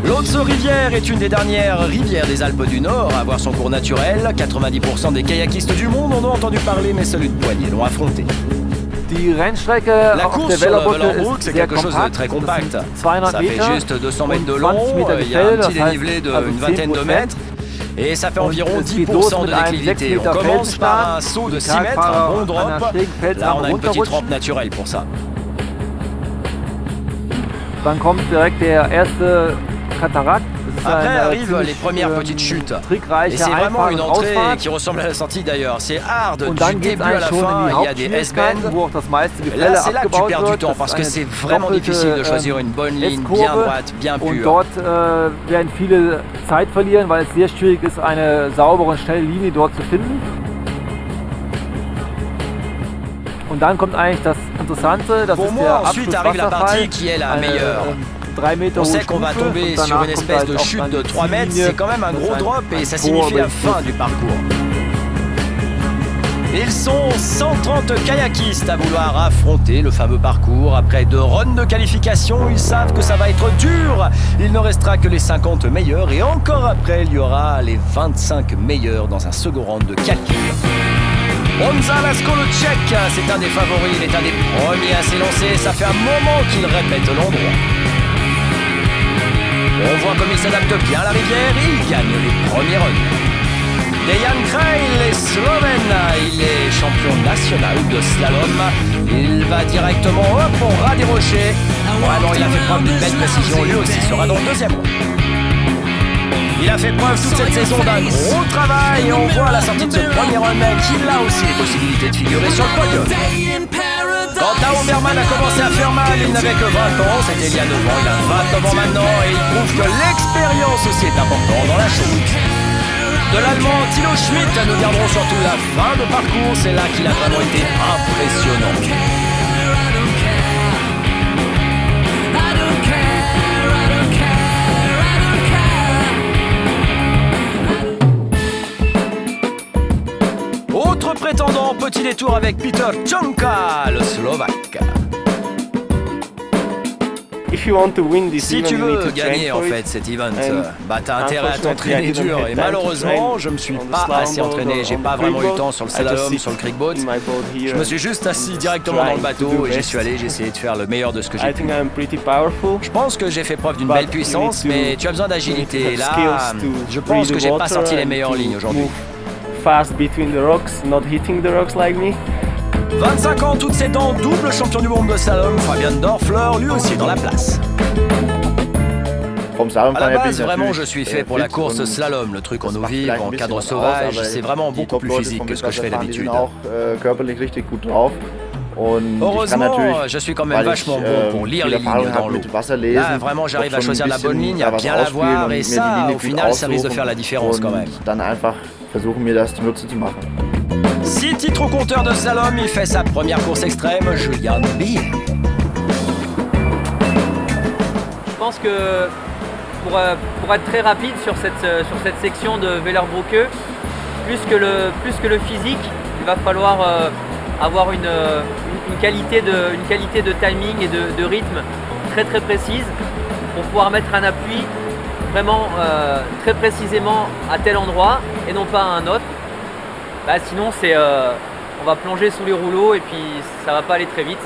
L'Haute-Rivière est une des dernières rivières des Alpes du Nord à avoir son cours naturel. 90% des kayakistes du monde en ont entendu parler, mais seuls une poignée l'ont affronté. La course sur le Vellerbrook, c'est quelque chose de très compact. Ça fait juste 200 mètres de long, il y a un petit dénivelé d'une vingtaine de mètres. Et ça fait environ 10% de déclivité. On commence par un saut de 6 mètres, un bon drop. Là, on a une petite rampe naturelle pour ça. Dann kommt direkt der erste Katarakt. Après arrivent les premières petites chutes. Et c'est vraiment une entrée qui ressemble à la sortie d'ailleurs. C'est hard du début à la fin, il y a des S-bends. Là, c'est là que tu perds du temps parce que c'est vraiment difficile de choisir une bonne ligne bien droite, bien pure. Und dort werden viele Zeit verlieren, weil es sehr schwierig ist, eine saubere und schnelle Linie dort zu finden. Und dann kommt eigentlich das Interessante, das ist der ensuite arrive la partie qui est la meilleure. On sait qu'on va tomber sur une espèce de chute de 3 mètres, c'est quand même un gros drop et ça signifie la fin du parcours. Ils sont 130 kayakistes à vouloir affronter le fameux parcours. Après 2 runs de qualification, ils savent que ça va être dur. Il ne restera que les 50 meilleurs et encore après, il y aura les 25 meilleurs dans un second round de calcul. Honza Lascaux, le Tchèque, c'est un des favoris, il est un des premiers à s'élancer. Ça fait un moment qu'il répète l'endroit. On voit comme il s'adapte bien à la rivière et il gagne les premiers runs. Dejan Krejl est slovène, il est champion national de slalom. Il va directement au ras des rochers. Vraiment, il a fait preuve d'une belle précision, lui aussi sera dans le deuxième round. Il a fait preuve toute cette saison d'un gros travail et on voit à la sortie de ce premier run qu'il a aussi les possibilités de figurer sur le podium. Quant à Oberman a commencé à faire mal, il n'avait que 20 ans, c'était il y a 9 ans, il a 29 ans maintenant et il prouve que l'expérience aussi est importante dans la chose. De l'allemand Thilo Schmidt, nous garderons surtout la fin de parcours, c'est là qu'il a vraiment été impressionnant. Autre prétendant, petit détour avec Peter Czonka, le Slovaque. Si tu veux gagner en fait cet event, bah t'as intérêt à t'entraîner dur et malheureusement je me suis pas assez entraîné, j'ai pas vraiment eu le temps sur le slalom, sur le creekboat. Je me suis juste assis directement dans le bateau et j'y suis allé, j'ai essayé de faire le meilleur de ce que j'ai pu. Je pense que j'ai fait preuve d'une belle puissance mais tu as besoin d'agilité. Là, je pense que j'ai pas sorti les meilleures lignes aujourd'hui. Fast between the rocks, not hitting the rocks like me. 25 ans, toutes ses dents, double champion du monde de slalom, Fabian Dorfler, lui aussi dans la place. À la base, vraiment, je suis fait pour la course slalom, le truc en eau vive, en cadre sauvage, c'est vraiment beaucoup plus physique que ce que je fais d'habitude. Heureusement, je suis quand même vachement bon pour lire les lignes dans l'eau. Là, vraiment, j'arrive à choisir la bonne ligne, à bien la voir, et ça, au final, ça risque de faire la différence quand même. 6 titres au compteur de slalom, il fait sa première course extrême, Julian Bier. Je pense que pour être très rapide sur cette section de Vellerbrook, plus que le physique, il va falloir avoir une qualité de timing et de rythme très très précise pour pouvoir mettre un appui vraiment très précisément à tel endroit et non pas à un autre. Bah, sinon on va plonger sous les rouleaux et puis ça va pas aller très vite.